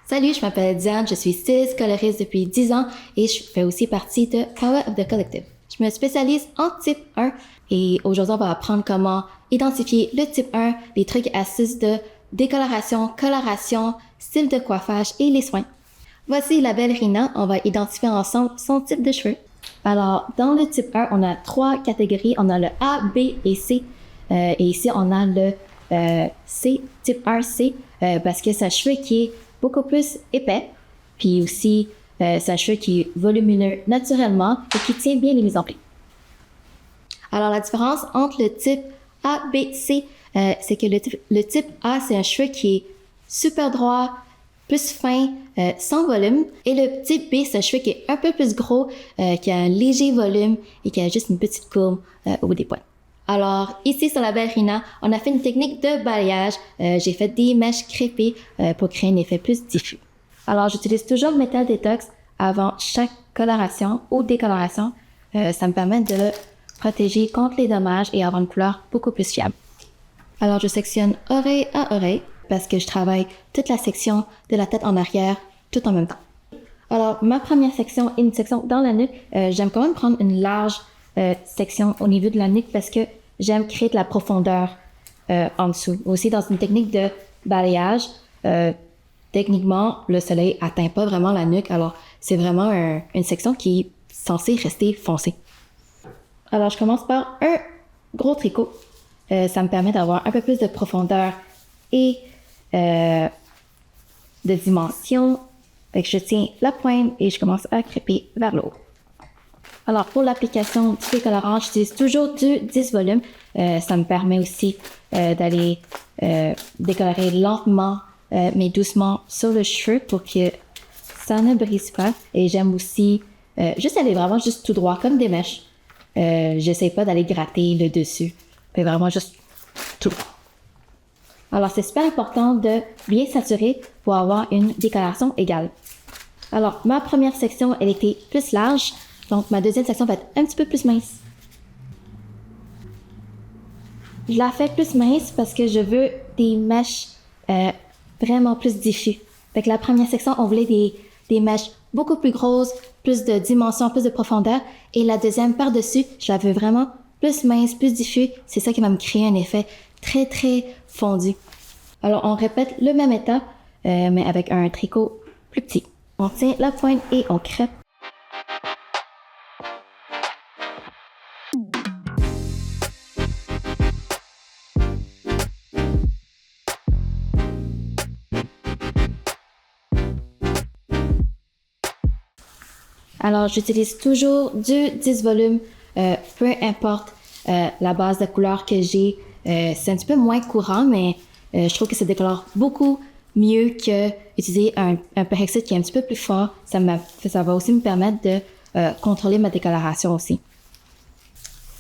Salut, je m'appelle Diane, je suis styliste coloriste depuis 10 ans et je fais aussi partie de Power of the Collective. Je me spécialise en type 1 et aujourd'hui on va apprendre comment identifier le type 1, les trucs et astuces de décoloration, coloration, style de coiffage et les soins. Voici la belle Rina, on va identifier ensemble son type de cheveux. Alors, dans le type 1, on a 3 catégories, on a le A, B et C. Et ici, on a le C, type 1C, parce que c'est un cheveu qui est beaucoup plus épais, puis aussi c'est un cheveu qui est volumineux naturellement et qui tient bien les mises en plis. Alors la différence entre le type A, B, C, c'est que le type A, c'est un cheveu qui est super droit, plus fin, sans volume, et le type B, c'est un cheveu qui est un peu plus gros, qui a un léger volume et qui a juste une petite courbe au bout des pointes. Alors, ici sur la belle Rina, on a fait une technique de balayage. J'ai fait des mèches crêpées pour créer un effet plus diffus. Alors, j'utilise toujours Metal Detox avant chaque coloration ou décoloration. Ça me permet de le protéger contre les dommages et avoir une couleur beaucoup plus fiable. Alors, je sectionne oreille à oreille parce que je travaille toute la section de la tête en arrière tout en même temps. Alors, ma première section est une section dans la nuque. J'aime quand même prendre une large section au niveau de la nuque parce que j'aime créer de la profondeur en dessous. Aussi, dans une technique de balayage, techniquement, le soleil atteint pas vraiment la nuque, alors c'est vraiment une section qui est censée rester foncée. Alors, je commence par un gros tricot. Ça me permet d'avoir un peu plus de profondeur et de dimension. Fait que je tiens la pointe et je commence à crêper vers le haut. Alors, pour l'application du décolorant, j'utilise toujours du 10 volumes. Ça me permet aussi d'aller décolorer lentement, mais doucement sur le cheveu pour que ça ne brise pas. Et j'aime aussi juste aller vraiment juste tout droit, comme des mèches. J'essaie pas d'aller gratter le dessus. C'est vraiment juste tout droit. Alors, c'est super important de bien saturer pour avoir une décoloration égale. Alors, ma première section, elle était plus large. Donc, ma deuxième section va être un petit peu plus mince. Je la fais plus mince parce que je veux des mèches vraiment plus diffus. Fait que la première section, on voulait des mèches beaucoup plus grosses, plus de dimension, plus de profondeur. Et la deuxième, par-dessus, je la veux vraiment plus mince, plus diffus. C'est ça qui va me créer un effet très, très fondu. Alors, on répète le même état, mais avec un tricot plus petit. On tient la pointe et on crêpe. Alors, j'utilise toujours du 10 volumes, peu importe la base de couleur que j'ai. C'est un petit peu moins courant, mais je trouve que ça décolore beaucoup mieux que utiliser un peroxyde qui est un petit peu plus fort. Ça va aussi me permettre de contrôler ma décoloration aussi.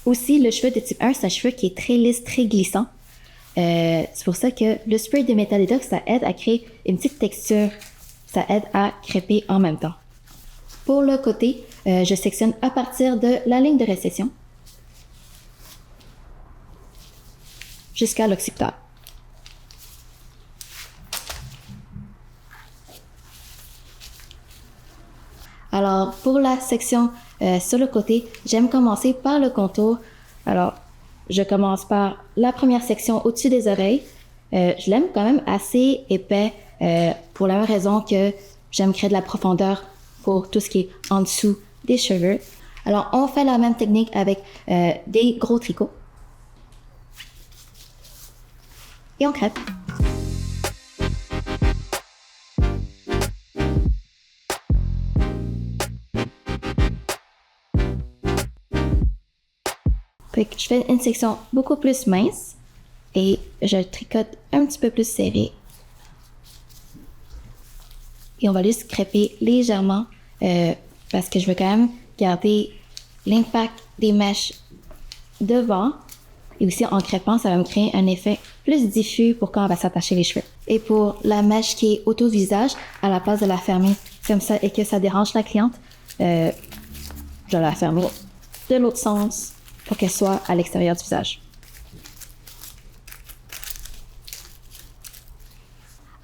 Aussi, le cheveu de type 1, c'est un cheveu qui est très lisse, très glissant. C'est pour ça que le spray de Metal Detox, ça aide à créer une petite texture. Ça aide à crêper en même temps. Pour le côté, je sectionne à partir de la ligne de récession jusqu'à l'occipital. Alors, pour la section sur le côté, j'aime commencer par le contour. Alors, je commence par la première section au-dessus des oreilles. Je l'aime quand même assez épais pour la même raison que j'aime créer de la profondeur pour tout ce qui est en dessous des cheveux. Alors, on fait la même technique avec des gros tricots. Et on crêpe. Fait que je fais une section beaucoup plus mince et je tricote un petit peu plus serré. Et on va juste crêper légèrement parce que je veux quand même garder l'impact des mèches devant. Et aussi en crêpant, ça va me créer un effet plus diffus pour quand on va s'attacher les cheveux. Et pour la mèche qui est auto-visage, à la place de la fermer comme ça et que ça dérange la cliente, je vais la fermer de l'autre sens pour qu'elle soit à l'extérieur du visage.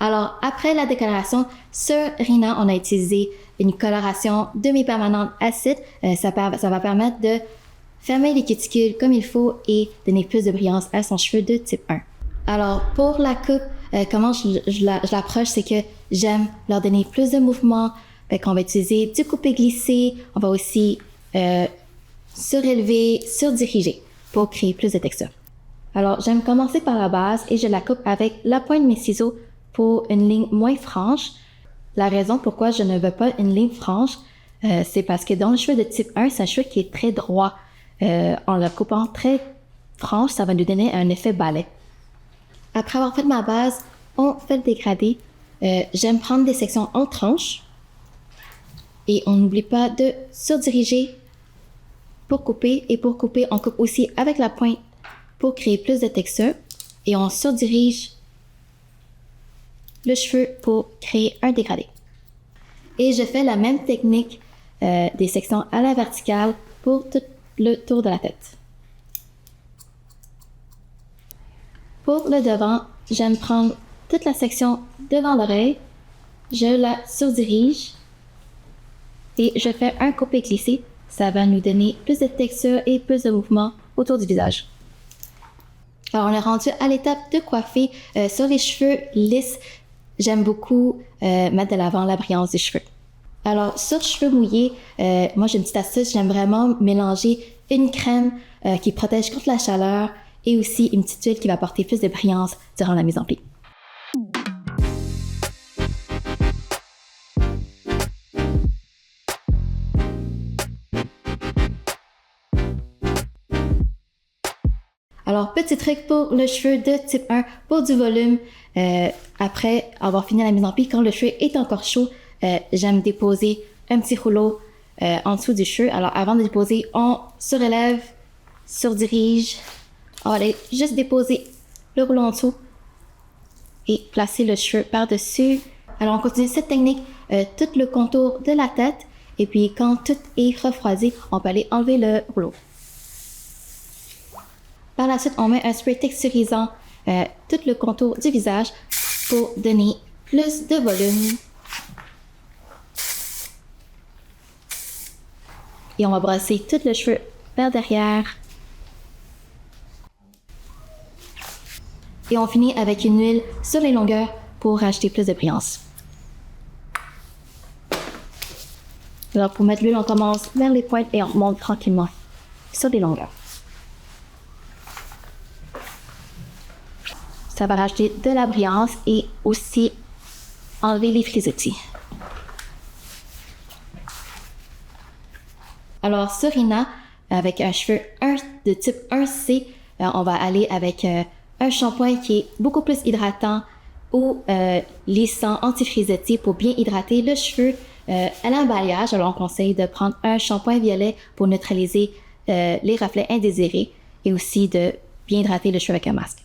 Alors, après la décoloration, sur Rina, on a utilisé une coloration demi-permanente acide. Ça va permettre de fermer les cuticules comme il faut et donner plus de brillance à son cheveu de type 1. Alors, pour la coupe, comment je l'approche, c'est que j'aime leur donner plus de mouvement. Fait qu'on va utiliser du coupé-glissé. On va aussi surélever, surdiriger pour créer plus de texture. Alors, j'aime commencer par la base et je la coupe avec la pointe de mes ciseaux pour une ligne moins franche. La raison pourquoi je ne veux pas une ligne franche, c'est parce que dans le cheveu de type 1, c'est un cheveu qui est très droit. En le coupant très franche, ça va nous donner un effet balai. Après avoir fait ma base, on fait le dégradé. J'aime prendre des sections en tranches. Et on n'oublie pas de surdiriger pour couper. Et pour couper, on coupe aussi avec la pointe pour créer plus de texture. Et on surdirige le cheveu pour créer un dégradé. Et je fais la même technique des sections à la verticale pour tout le tour de la tête. Pour le devant, j'aime prendre toute la section devant l'oreille, je la surdirige et je fais un coupé-glissé. Ça va nous donner plus de texture et plus de mouvement autour du visage. Alors, on est rendu à l'étape de coiffer. Sur les cheveux lisses, j'aime beaucoup mettre de l'avant la brillance des cheveux. Alors, sur cheveux mouillés, moi j'ai une petite astuce, j'aime vraiment mélanger une crème qui protège contre la chaleur et aussi une petite huile qui va apporter plus de brillance durant la mise en pli. Alors, petit truc pour le cheveu de type 1, pour du volume, après avoir fini la mise en pli, quand le cheveu est encore chaud, j'aime déposer un petit rouleau en dessous du cheveu. Alors, avant de déposer, on surélève, surdirige. On va aller juste déposer le rouleau en dessous et placer le cheveu par-dessus. Alors, on continue cette technique tout le contour de la tête. Et puis, quand tout est refroidi, on peut aller enlever le rouleau. Par la suite, on met un spray texturisant tout le contour du visage pour donner plus de volume. Et on va brosser tout le cheveu vers derrière. Et on finit avec une huile sur les longueurs pour rajouter plus de brillance. Alors pour mettre l'huile, on commence vers les pointes et on remonte tranquillement sur les longueurs. Ça va rajouter de la brillance et aussi enlever les frisottis. Alors sur Rina, avec un cheveu de type 1C, on va aller avec un shampoing qui est beaucoup plus hydratant ou lissant anti-frisottis pour bien hydrater le cheveu. Elle a un balayage, alors on conseille de prendre un shampoing violet pour neutraliser les reflets indésirés et aussi de bien hydrater le cheveu avec un masque.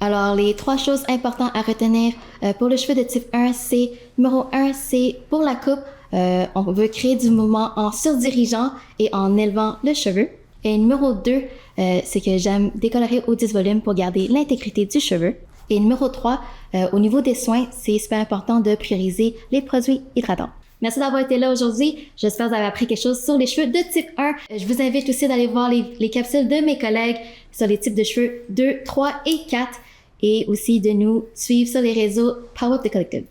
Alors, les 3 choses importantes à retenir pour le cheveu de type 1, c'est numéro 1, c'est pour la coupe, on veut créer du mouvement en surdirigeant et en élevant le cheveu. Et numéro 2, c'est que j'aime décolorer au 10 volume pour garder l'intégrité du cheveu. Et numéro 3, au niveau des soins, c'est super important de prioriser les produits hydratants. Merci d'avoir été là aujourd'hui. J'espère que vous avez appris quelque chose sur les cheveux de type 1. Je vous invite aussi d'aller voir les capsules de mes collègues sur les types de cheveux 2, 3 et 4 et aussi de nous suivre sur les réseaux Power Up the Collective.